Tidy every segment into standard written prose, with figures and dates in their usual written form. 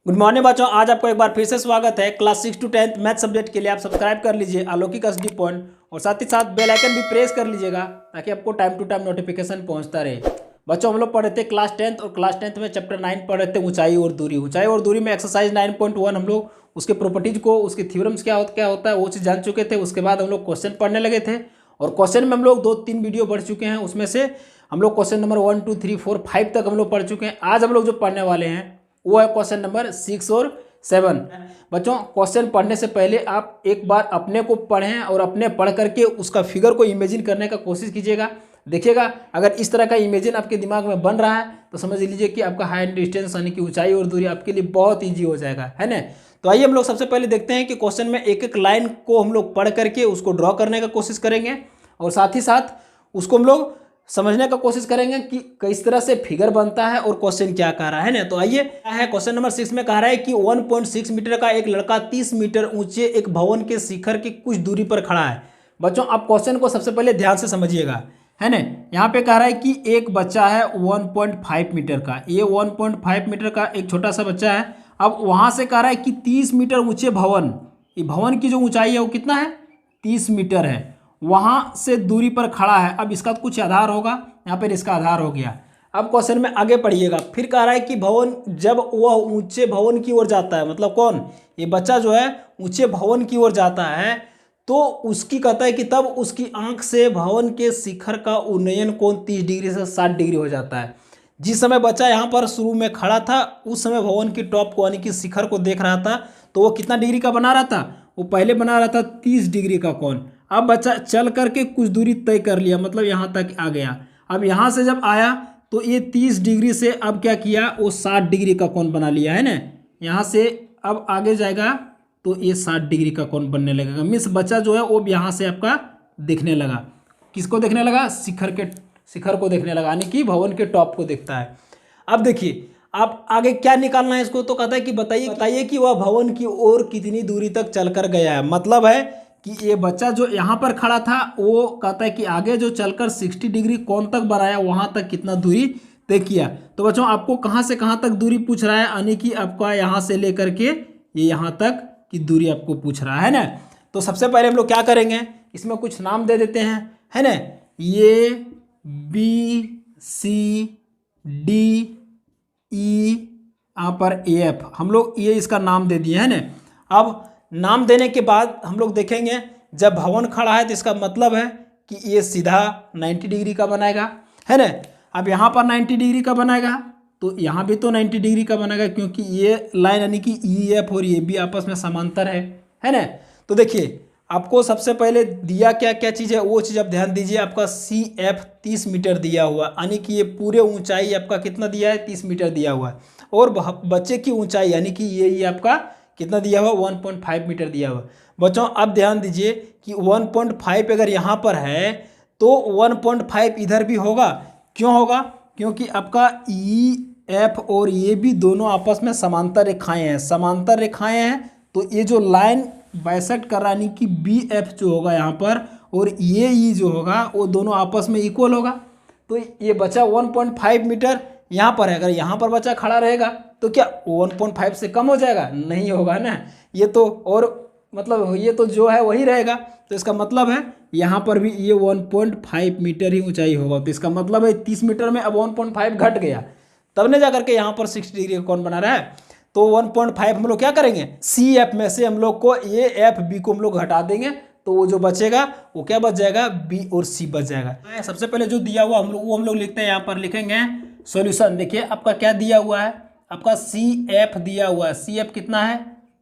Good morning बच्चों, आज आपको एक बार फिर से स्वागत है। Class 6 to 10th math subject के लिए आप सब्सक्राइब कर लीजिए अलौकिक SD पॉइंट और साथ ही साथ बेल आइकन भी प्रेस कर लीजिएगा ताकि आपको टाइम टू टाइम नोटिफिकेशन पहुंचता रहे। बच्चों, हम लोग पढ़े थे क्लास 10th और क्लास 10th में चैप्टर 9 पढ़े थे ऊंचाई और दूरी। ऊंचाई और दूरी में एक्सरसाइज 9.1 हम लोग उसके प्रॉपर्टीज को, उसके थ्योरम्स क्या होता है वो चीज़ जान चुके थे। उसके बाद हम लोग क्वेश्चन पढ़ने लगे थे और क्वेश्चन में हम लोग 2-3 वीडियो पढ़ चुके हैं। उसमें से हम लोग क्वेश्चन नंबर 1, 2, 3, 4, 5 तक हम लोग पढ़ चुके हैं। आज हम लोग जो पढ़ने वाले हैं वो है क्वेश्चन नंबर 6 और 7। बच्चों, क्वेश्चन पढ़ने से पहले आप एक बार अपने को पढ़ें और अपने पढ़ करके उसका फिगर को इमेजिन करने का कोशिश कीजिएगा। देखिएगा, अगर इस तरह का इमेजिन आपके दिमाग में बन रहा है तो समझ लीजिए कि आपका हाई डिस्टेंस यानी कि ऊंचाई और दूरी आपके लिए बहुत ईजी हो जाएगा, है ना। तो आइए हम लोग सबसे पहले देखते हैं कि क्वेश्चन में एक एक लाइन को हम लोग पढ़ करके उसको ड्रॉ करने का कोशिश करेंगे और साथ ही साथ उसको हम लोग समझने का कोशिश करेंगे कि किस तरह से फिगर बनता है और क्वेश्चन क्या कह रहा है ना। तो आइए, क्वेश्चन नंबर 6 में कह रहा है कि 1.6 मीटर का एक लड़का 30 मीटर ऊंचे एक भवन के शिखर की कुछ दूरी पर खड़ा है। बच्चों, आप क्वेश्चन को सबसे पहले ध्यान से समझिएगा, है ना। यहाँ पे कह रहा है कि एक बच्चा है 1.5 मीटर का, ये 1.5 मीटर का एक छोटा सा बच्चा है। अब वहाँ से कह रहा है कि 30 मीटर ऊंचे भवन, ये भवन की जो ऊंचाई है वो कितना है, 30 मीटर है, वहाँ से दूरी पर खड़ा है। अब इसका कुछ आधार होगा, यहाँ पर इसका आधार हो गया। अब क्वेश्चन में आगे पढ़िएगा, फिर कह रहा है कि भवन, जब वह ऊंचे भवन की ओर जाता है, मतलब कौन, ये बच्चा जो है ऊंचे भवन की ओर जाता है, तो उसकी कहता है कि तब उसकी आंख से भवन के शिखर का उन्नयन कोण 30 डिग्री से 60 डिग्री हो जाता है। जिस समय बच्चा यहाँ पर शुरू में खड़ा था उस समय भवन की टॉप को यानी कि शिखर को देख रहा था, तो वो कितना डिग्री का बना रहा था, वो पहले बना रहा था 30 डिग्री का कोण। अब बच्चा चल करके कुछ दूरी तय कर लिया, मतलब यहाँ तक आ गया। अब यहाँ से जब आया तो ये 30 डिग्री से अब क्या किया, वो 60 डिग्री का कोण बना लिया, है ना। यहाँ से अब आगे जाएगा तो ये 60 डिग्री का कोण बनने लगेगा। मीन्स बच्चा जो है वो यहाँ से आपका देखने लगा, किसको देखने लगा, शिखर को देखने लगा, यानी कि भवन के टॉप को देखता है। अब देखिए, आप आगे क्या निकालना है इसको, तो कहता है कि बताइए कि वह भवन की ओर कितनी दूरी तक चलकर गया है। मतलब है कि ये बच्चा जो यहाँ पर खड़ा था वो कहता है कि आगे जो चलकर 60 डिग्री कोण तक बनाया वहाँ तक कितना दूरी तय किया। तो बच्चों, आपको कहाँ से कहाँ तक दूरी पूछ रहा है, यानी कि आपका यहाँ से लेकर के ये यहाँ तक की दूरी आपको पूछ रहा है ना। तो सबसे पहले हम लोग क्या करेंगे, इसमें कुछ नाम दे देते हैं, है ना। ये BCD E, यहाँ पर AF, हम लोग ये इसका नाम दे दिए, है ना। अब नाम देने के बाद हम लोग देखेंगे, जब भवन खड़ा है तो इसका मतलब है कि ये सीधा 90 डिग्री का बनाएगा, है ना। अब यहाँ पर 90 डिग्री का बनाएगा तो यहाँ भी तो 90 डिग्री का बनेगा, क्योंकि ये लाइन यानी कि EF और ये भी आपस में समांतर है ना। तो देखिए, आपको सबसे पहले दिया क्या क्या चीज़ है वो चीज़ आप ध्यान दीजिए। आपका CF 30 मीटर दिया हुआ, यानी कि ये पूरे ऊंचाई आपका कितना दिया है, 30 मीटर दिया हुआ है। और बच्चे की ऊंचाई यानी कि ये आपका कितना दिया हुआ, 1.5 मीटर दिया हुआ। बच्चों, अब ध्यान दीजिए कि 1.5 अगर यहाँ पर है तो 1.5 इधर भी होगा। क्यों होगा, क्योंकि आपका EF और ये भी दोनों आपस में समांतर रेखाएं हैं। तो ये जो लाइन बाइसेक्ट कर रहा है, यानी कि BF जो होगा यहाँ पर और ये E जो होगा वो दोनों आपस में इक्वल होगा। तो ये बचा 1.5 मीटर यहाँ पर है। अगर यहाँ पर बच्चा खड़ा रहेगा तो क्या 1.5 से कम हो जाएगा, नहीं होगा ना। ये तो और मतलब ये तो जो है वही रहेगा। तो इसका मतलब है यहाँ पर भी ये 1.5 मीटर ही ऊंचाई होगा। तो इसका मतलब है 30 मीटर में अब 1.5 घट गया, तब ने जा करके यहाँ पर 60 डिग्री का कोण बना रहा है। तो 1.5 हम लोग क्या करेंगे, CF में से हम लोग को ये FB को हम लोग हटा देंगे, तो वो जो बचेगा वो क्या बच जाएगा, B और C बच जाएगा। सबसे पहले जो दिया हुआ हम लोग लिखते हैं, यहाँ पर लिखेंगे सॉल्यूशन। देखिए, आपका क्या दिया हुआ है, आपका CF दिया हुआ है। CF कितना है,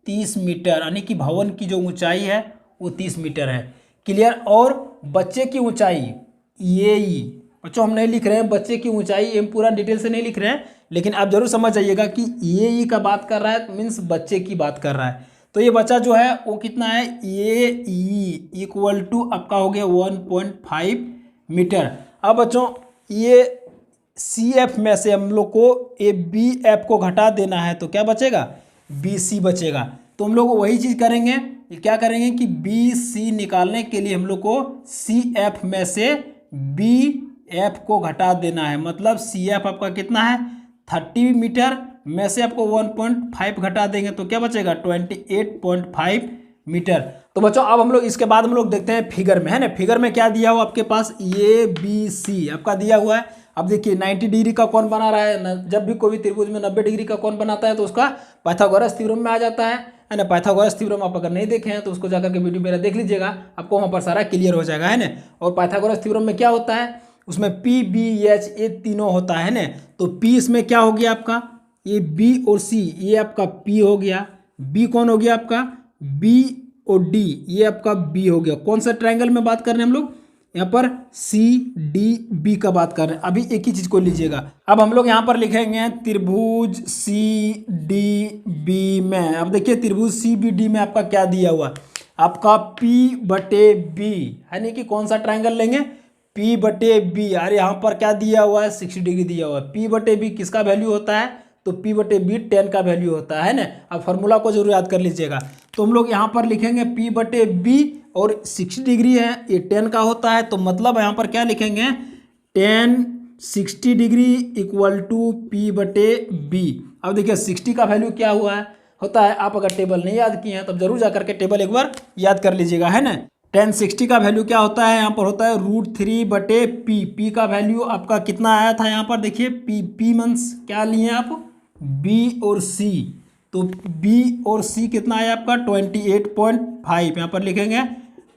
30 मीटर, यानी कि भवन की जो ऊंचाई है वो 30 मीटर है। क्लियर। और बच्चे की ऊंचाई ये बच्चों हम नहीं लिख रहे हैं बच्चे की ऊंचाई, हम पूरा डिटेल से नहीं लिख रहे हैं, लेकिन आप जरूर समझ जाइएगा कि ये का बात कर रहा है, मीन्स बच्चे की बात कर रहा है। तो ये बच्चा जो है वो कितना है, ये इक्वल टू आपका हो गया 1.5 मीटर। अब बच्चों, ये CF में से हम लोग को ये BF को घटा देना है, तो क्या बचेगा, BC बचेगा। तो हम लोग वही चीज़ करेंगे, क्या करेंगे कि BC निकालने के लिए हम लोग को CF में से BF को घटा देना है। मतलब CF आपका कितना है, 30 मीटर में से आपको 1.5 घटा देंगे तो क्या बचेगा 28.5 मीटर। तो बच्चों अब हम लोग इसके बाद हम लोग देखते हैं फिगर में, है ना। फिगर में क्या दिया हुआ आपके पास, ए बी सी आपका दिया हुआ है। अब देखिए 90 डिग्री का कौन बना रहा है, जब भी कोई भी त्रिभुज में 90 डिग्री का कौन बनाता है तो उसका पाइथागोरस थ्योरम में आ जाता है ना। पाइथागोरस थ्योरम आप अगर नहीं देखे हैं तो उसको जाकर के वीडियो मेरा देख लीजिएगा, आपको वहाँ पर सारा क्लियर हो जाएगा, है ना। और पाइथागोरस थ्योरम में क्या होता है, उसमें पी बी एच ये तीनों होता है ना। तो पी इसमें क्या हो गया आपका, ये बी और सी, ये आपका पी हो गया, बी कौन हो गया आपका बी और डी, ये आपका बी हो गया। कौन सा ट्रायंगल में बात कर रहे हैं हम लोग, यहाँ पर सी डी बी का बात कर रहे हैं। अभी एक ही चीज को लीजिएगा, अब हम लोग यहाँ पर लिखेंगे त्रिभुज सी डी बी में। अब देखिए त्रिभुज सी बी डी में आपका क्या दिया हुआ, आपका पी बटे बी, है नहीं कि कौन सा ट्रायंगल लेंगे, पी बटे बी। अरे यहाँ पर क्या दिया हुआ है 60 डिग्री दिया हुआ है। पी बटे बी किसका वैल्यू होता है, तो पी बटे बी 10 का वैल्यू होता है ना। अब फार्मूला को जरूर याद कर लीजिएगा। तो हम लोग यहाँ पर लिखेंगे पी बटे बी और 60 डिग्री है, ये 10 का होता है। तो मतलब यहाँ पर क्या लिखेंगे 10 60 डिग्री इक्वल टू पी बटे बी। अब देखिए 60 का वैल्यू क्या हुआ है होता है, आप अगर टेबल नहीं याद किए हैं तब जरूर जाकर के टेबल एक बार याद कर लीजिएगा, है ना। 10 60 का वैल्यू क्या होता है, यहाँ पर होता है √3 बटे पी। पी का वैल्यू आपका कितना आया था यहाँ पर देखिए, पी मीन्स क्या लिए आप बी और सी। तो बी और सी कितना आया आपका 28.5, यहाँ पर लिखेंगे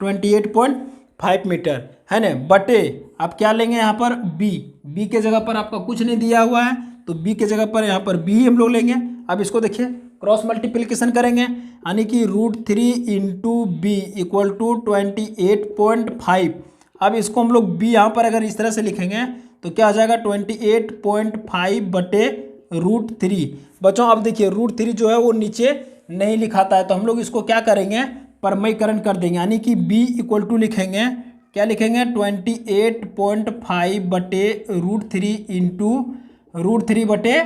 28.5 मीटर, है ना। बटे आप क्या लेंगे यहाँ पर बी के जगह पर आपका कुछ नहीं दिया हुआ है तो बी के जगह पर यहाँ पर बी हम लोग लेंगे। अब इसको देखिए क्रॉस मल्टीप्लिकेशन करेंगे, यानी कि √3 इंटू बी इक्वल टू 28.5। अब इसको हम लोग बी यहाँ पर अगर इस तरह से लिखेंगे तो क्या आ जाएगा 28.5 बटे √3। बच्चों अब देखिए √3 जो है वो नीचे नहीं लिखाता है, तो हम लोग इसको क्या करेंगे परमयीकरण कर देंगे, यानी कि b इक्वल टू लिखेंगे, क्या लिखेंगे 28.5 बटे √3 इंटू √3 बटे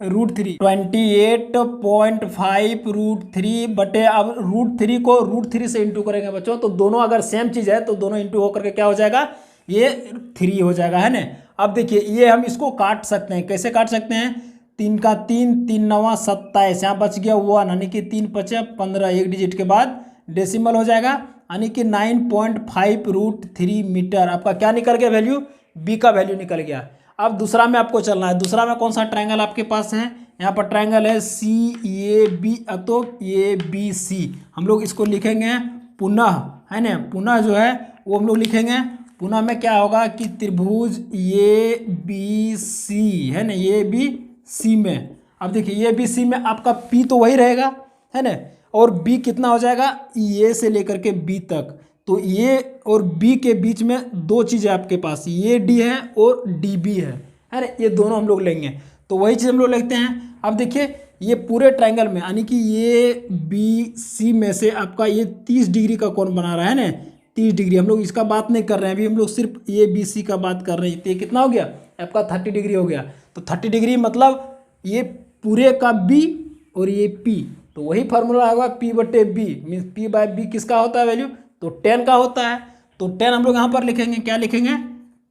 √3, 28.5 √3 बटे, अब √3 को √3 से इंटू करेंगे बच्चों, तो दोनों अगर सेम चीज़ है तो दोनों इंटू होकर के क्या हो जाएगा, ये 3 हो जाएगा, है ना। अब देखिए ये हम इसको काट सकते हैं, कैसे काट सकते हैं, 3 का 3, 3 9 27, यहाँ बच गया 1, यानी कि 3 5 15, एक डिजिट के बाद डेसिमल हो जाएगा, यानी कि 9.5 √3 मीटर। आपका क्या निकल गया वैल्यू, बी का वैल्यू निकल गया। अब दूसरा में आपको चलना है, दूसरा में कौन सा ट्रायंगल आपके पास है, यहाँ पर ट्रायंगल है सी ए बी, तो ए बी सी हम लोग इसको लिखेंगे पुनः, है ना। पुनः जो है वो हम लोग लिखेंगे, पुनः में क्या होगा कि त्रिभुज ए बी सी, है ना, ए बी सी में। अब देखिए ए बी सी में आपका पी तो वही रहेगा, है ना, और बी कितना हो जाएगा ए से लेकर के बी तक। तो ए और बी के बीच में दो चीज़ें आपके पास, ए डी है और डी बी है ना, ये दोनों हम लोग लेंगे। तो वही चीज़ हम लोग लेते हैं। अब देखिए ये पूरे ट्रायंगल में, यानी कि ए बी सी में से आपका ये 30 डिग्री का कोण बना रहा है ना, 30 डिग्री। हम लोग इसका बात नहीं कर रहे हैं, अभी हम लोग सिर्फ ए बी सी का बात कर रहे हैं। तो ये कितना हो गया आपका 30 डिग्री हो गया। तो 30 डिग्री मतलब ये पूरे का बी और ये पी, तो वही फार्मूला होगा पी बटे B, means P by B किसका होता है वैल्यू, तो 10 का होता है। तो 10 हम लोग यहाँ पर लिखेंगे, क्या लिखेंगे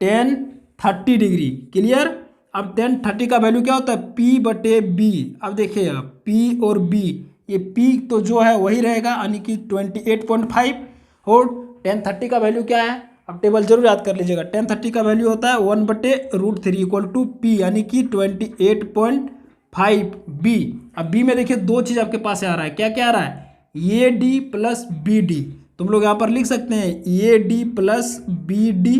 10 30 डिग्री, क्लियर। अब 10 30 का वैल्यू क्या होता है पी बटे बी। अब देखिए पी और बी, ये पी तो जो है वही रहेगा, यानी कि 28.5, और 10 30 का वैल्यू क्या है, अब टेबल जरूर याद कर लीजिएगा। 10 30 का वैल्यू होता है 1 बटे √3 इक्वल टू पी, यानी कि 28.5 बी। अब बी में देखिए दो चीज़ आपके पास आ रहा है, क्या क्या आ रहा है, A D plus B D. तुम लोग यहाँ पर लिख सकते हैं A D plus B D.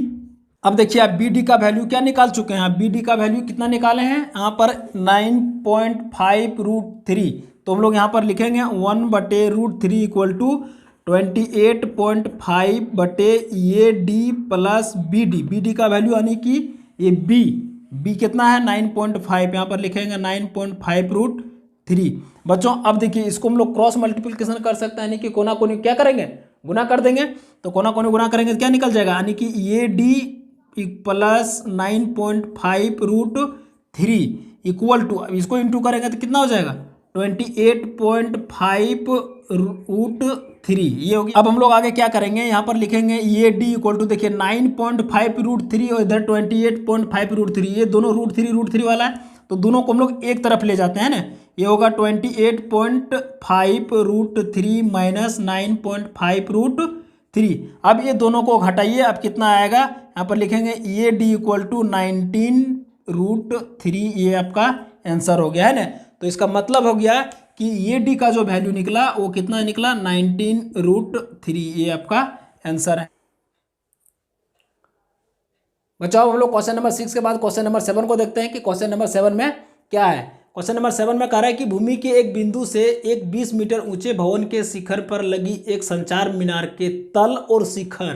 अब देखिए आप बी डी का वैल्यू क्या निकाल चुके हैं, बी डी का वैल्यू कितना निकाले हैं यहाँ पर 9.5 √3। तो हम लोग यहाँ पर लिखेंगे 1 बटे √3 इक्वल टू 28.5 बटे A D plus B D. B D का वैल्यू यानी कि ये बी कितना है 9.5, यहाँ पर लिखेंगे 9.5 √3। बच्चों अब देखिए इसको हम लोग क्रॉस मल्टीप्लिकेशन कर सकते हैं, यानी कि कोना कोनी क्या करेंगे गुना कर देंगे। तो कोना कोनी गुना करेंगे तो क्या निकल जाएगा, यानी कि A D plus 9.5 √3 equal to, इसको इंटू करेंगे तो कितना हो जाएगा 28.5 √3, ये होगी। अब हम लोग आगे क्या करेंगे, यहाँ पर लिखेंगे ए डी इक्वल टू, देखिए 9.5 √3 और इधर 28.5 √3, ये दोनों √3 वाला है, तो दोनों को हम लोग एक तरफ ले जाते हैं ना। ये होगा 28.5√3 माइनस 9.5√3। अब ये दोनों को घटाइए, अब कितना आएगा यहाँ पर लिखेंगे ये d इक्वल टू 19√3। ये आपका आंसर हो गया है ना। तो इसका मतलब हो गया कि ये d का जो वैल्यू निकला वो कितना निकला 19√3। ये आपका आंसर है। बच्चों हम लोग क्वेश्चन नंबर 6 के बाद क्वेश्चन नंबर 7 को देखते हैं कि क्वेश्चन नंबर 7 में क्या है। क्वेश्चन नंबर 7 में कह रहा है कि भूमि के एक बिंदु से एक 20 मीटर ऊंचे भवन के शिखर पर लगी एक संचार मीनार के तल और शिखर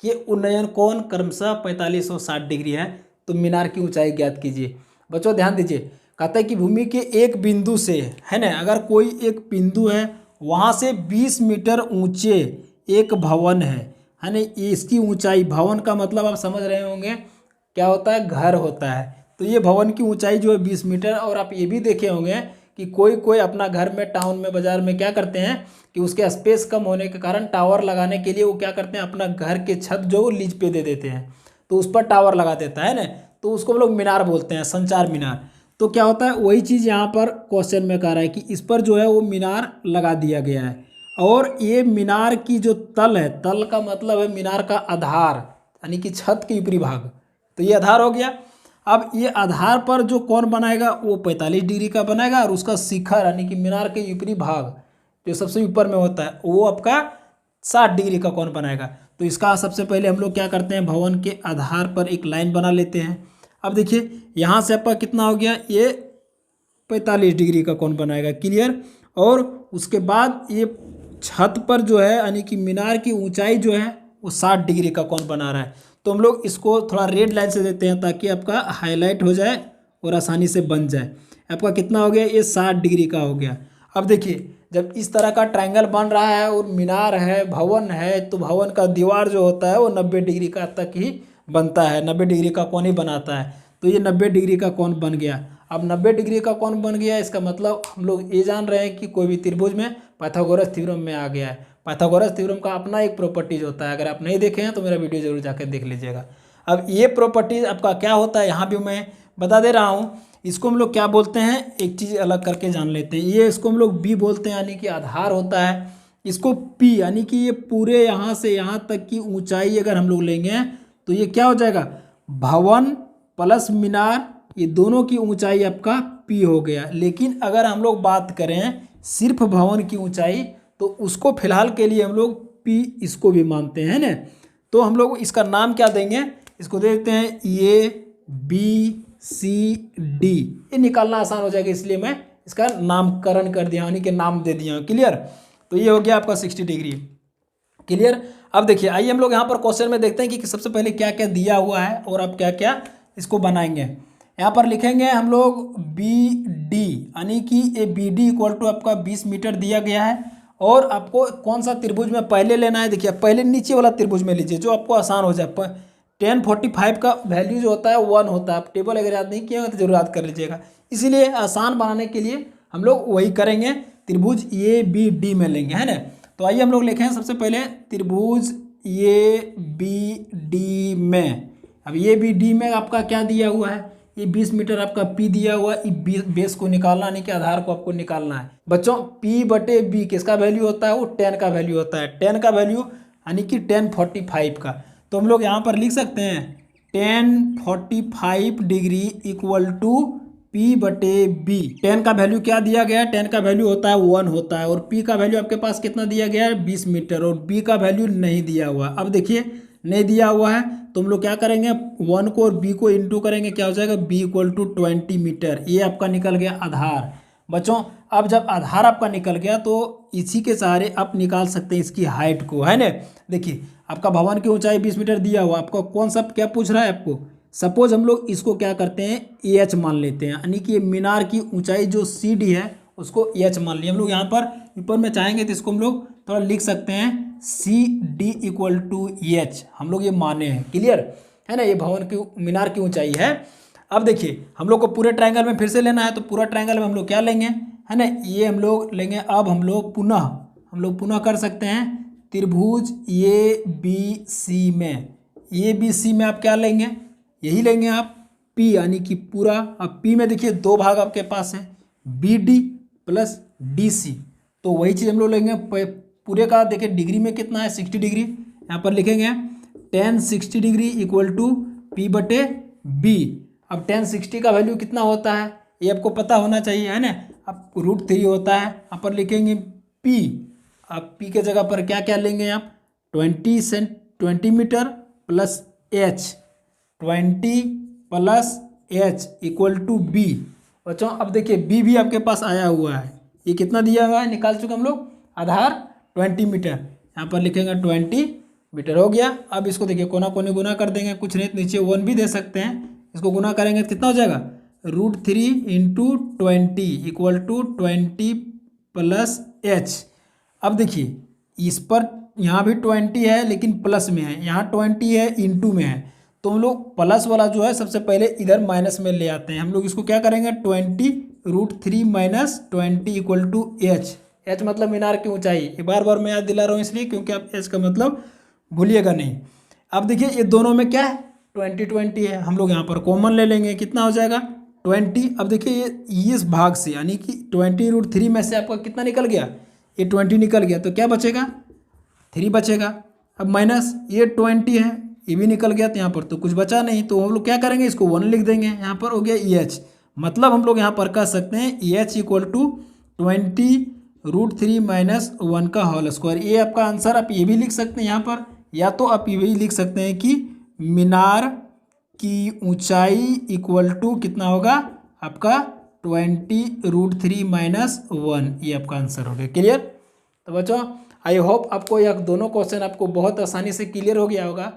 के उन्नयन कोण क्रमशः 45 और 60 डिग्री है। तो मीनार की ऊंचाई ज्ञात कीजिए। बच्चों ध्यान दीजिए, कहता है कि भूमि के एक बिंदु से, है ना, अगर कोई एक बिंदु है वहाँ से 20 मीटर ऊंचे एक भवन है ना। इसकी ऊंचाई, भवन का मतलब आप समझ रहे होंगे क्या होता है, घर होता है। तो ये भवन की ऊंचाई जो है 20 मीटर। और आप ये भी देखे होंगे कि कोई अपना घर में, टाउन में, बाजार में क्या करते हैं कि उसके स्पेस कम होने के कारण टावर लगाने के लिए वो क्या करते हैं, अपना घर के छत जो लीज पे दे देते हैं, तो उस पर टावर लगा देता है ना। तो उसको हम लोग मीनार बोलते हैं, संचार मीनार। तो क्या होता है, वही चीज़ यहाँ पर क्वेश्चन में कह रहा है कि इस पर जो है वो मीनार लगा दिया गया है। और ये मीनार की जो तल है, तल का मतलब है मीनार का आधार, यानी कि छत के ऊपरी भाग। तो ये आधार हो गया। अब ये आधार पर जो कोण बनाएगा वो 45 डिग्री का बनाएगा, और उसका शिखर यानी कि मीनार के ऊपरी भाग जो सबसे ऊपर में होता है वो आपका 60 डिग्री का कोण बनाएगा। तो इसका सबसे पहले हम लोग क्या करते हैं, भवन के आधार पर एक लाइन बना लेते हैं। अब देखिए यहाँ से आपका कितना हो गया, ये 45 डिग्री का कोण बनाएगा, क्लियर। और उसके बाद ये छत पर जो है यानी कि मीनार की ऊंचाई जो है वो 60 डिग्री का कोण बना रहा है। तो हम लोग इसको थोड़ा रेड लाइन से देते हैं ताकि आपका हाईलाइट हो जाए और आसानी से बन जाए। आपका कितना हो गया, ये 60 डिग्री का हो गया। अब देखिए जब इस तरह का ट्रायंगल बन रहा है और मीनार है, भवन है, तो भवन का दीवार जो होता है वो 90 डिग्री का तक ही बनता है, 90 डिग्री का कोण ही बनाता है। तो ये 90 डिग्री का कोण बन गया। अब 90 डिग्री का कोण बन गया, इसका मतलब हम लोग ये जान रहे हैं कि कोई भी त्रिभुज में पाइथागोरस थ्योरम में आ गया है। पाइथागोरस थ्योरम का अपना एक प्रॉपर्टीज होता है, अगर आप नहीं देखे हैं तो मेरा वीडियो जरूर जाकर देख लीजिएगा। अब ये प्रॉपर्टीज आपका क्या होता है यहाँ भी मैं बता दे रहा हूँ। इसको हम लोग क्या बोलते हैं, एक चीज़ अलग करके जान लेते हैं। ये इसको हम लोग बी बोलते हैं, यानी कि आधार होता है। इसको पी यानी कि ये पूरे यहाँ से यहाँ तक की ऊंचाई अगर हम लोग लेंगे तो ये क्या हो जाएगा, भवन प्लस मीनार, ये दोनों की ऊंचाई आपका पी हो गया। लेकिन अगर हम लोग बात करें सिर्फ भवन की ऊंचाई तो उसको फिलहाल के लिए हम लोग पी इसको भी मानते हैं ना। तो हम लोग इसका नाम क्या देंगे, इसको दे देते हैं ए बी सी डी। ये निकालना आसान हो जाएगा इसलिए मैं इसका नामकरण कर दिया, यानी कि नाम दे दिया, क्लियर। तो ये हो गया आपका 60 डिग्री, क्लियर। अब देखिए आइए हम लोग यहाँ पर क्वेश्चन में देखते हैं कि सबसे पहले क्या क्या दिया हुआ है और आप क्या क्या इसको बनाएंगे। यहाँ पर लिखेंगे हम लोग बी डी, यानी कि ये बी डी इक्वल टू आपका 20 मीटर दिया गया है। और आपको कौन सा त्रिभुज में पहले लेना है, देखिए पहले नीचे वाला त्रिभुज में लीजिए जो आपको आसान हो जाए। 1045 का वैल्यू जो होता है 1 होता है। आप टेबल अगर याद नहीं किए तो जरूर याद कर लीजिएगा। इसीलिए आसान बनाने के लिए हम लोग वही करेंगे, त्रिभुज ए बी डी में लेंगे, है ना। तो आइए हम लोग लिखें सबसे पहले त्रिभुज ए बी डी में। अब ए बी डी में आपका क्या दिया हुआ है, ये 20 मीटर आपका पी दिया हुआ है। बेस को निकालना यानी कि आधार को आपको निकालना है। बच्चों पी बटे बी किसका वैल्यू होता है, वो 10 का वैल्यू होता है। 10 का वैल्यू यानी कि 1045 का। तो हम लोग यहाँ पर लिख सकते हैं 1045 डिग्री इक्वल टू पी बटे बी। 10 का वैल्यू क्या दिया गया है, 10 का वैल्यू होता है 1 होता है। और पी का वैल्यू आपके पास कितना दिया गया है 20 मीटर, और बी का वैल्यू नहीं दिया हुआ। अब देखिए नहीं दिया हुआ है तो हम लोग क्या करेंगे, 1 को और बी को इंटू करेंगे, क्या हो जाएगा बी इक्वल टू 20 मीटर। ये आपका निकल गया आधार। बच्चों अब जब आधार आपका निकल गया तो इसी के सहारे आप निकाल सकते हैं इसकी हाइट को, है ना। देखिए आपका भवन की ऊंचाई 20 मीटर दिया हुआ, आपको कौन सा क्या पूछ रहा है आपको। सपोज हम लोग इसको क्या करते हैं एच मान लेते हैं, यानी कि मीनार की ऊंचाई जो सी डी है उसको एच मान लिया हम लोग। यहाँ पर ऊपर में चाहेंगे तो इसको हम लोग थोड़ा लिख सकते हैं C D equal to H, हम लोग ये माने हैं, क्लियर है ना। ये भवन की मीनार की ऊंचाई है। अब देखिए हम लोग को पूरे ट्रायंगल में फिर से लेना है, तो पूरा ट्रायंगल में हम लोग क्या लेंगे, है ना, ये हम लोग लेंगे। अब हम लोग पुनः कर सकते हैं त्रिभुज ए बी सी में। ए बी सी में आप क्या लेंगे, यही लेंगे आप, पी यानी कि पूरा। अब पी में देखिए दो भाग आपके पास है, B D plus D C. तो वही चीज़ हम लोग लेंगे पूरे का। देखिए डिग्री में कितना है 60 डिग्री, यहाँ पर लिखेंगे tan 60 degree equal to P बटे बी। अब tan 60 का वैल्यू कितना होता है ये आपको पता होना चाहिए, है ना। अब √3 होता है, यहाँ पर लिखेंगे पी। अब पी के जगह पर क्या क्या लेंगे आप, 20 metre plus H, 20 plus H equal to B. बच्चों अब देखिए बी भी आपके पास आया हुआ है, ये कितना दिया हुआ है निकाल चुके हम लोग, आधार 20 मीटर, यहाँ पर लिखेंगे 20 मीटर हो गया। अब इसको देखिए कोना कोने गुना कर देंगे, कुछ नहीं नीचे 1 भी दे सकते हैं, इसको गुना करेंगे तो कितना हो जाएगा, √3 into 20 equal to 20 plus H. अब देखिए इस पर यहाँ भी 20 है लेकिन प्लस में है, यहाँ 20 है इंटू में है, तो हम लोग प्लस वाला जो है सबसे पहले इधर माइनस में ले आते हैं। हम लोग इसको क्या करेंगे 20 √3 minus 20 equal to H. H मतलब मीनार की ऊंचाई, ये बार बार मैं याद दिला रहा हूँ इसलिए क्योंकि आप एच का मतलब भूलिएगा नहीं। अब देखिए ये दोनों में क्या है 20 है, हम लोग यहाँ पर कॉमन ले लेंगे, कितना हो जाएगा 20। अब देखिए ये इस भाग से यानी कि 20 √3 में से आपका कितना निकल गया, ये 20 निकल गया, तो क्या बचेगा 3 बचेगा। अब माइनस ये 20 है, ये भी निकल गया, तो यहाँ पर तो कुछ बचा नहीं, तो हम लोग क्या करेंगे इसको 1 लिख देंगे, यहाँ पर हो गया EH। मतलब हम लोग यहाँ पर कह सकते हैं EH इक्वल टू 20 √3 माइनस 1 का होल स्क्वायर। ये आपका आंसर आप ये भी लिख सकते हैं यहाँ पर, या तो आप ये भी लिख सकते हैं कि मीनार की ऊंचाई इक्वल टू कितना होगा आपका 20 √3 माइनस 1, ये आपका आंसर हो गया। क्लियर। तो बच्चों आई होप आपको यह दोनों क्वेश्चन आपको बहुत आसानी से क्लियर हो गया होगा।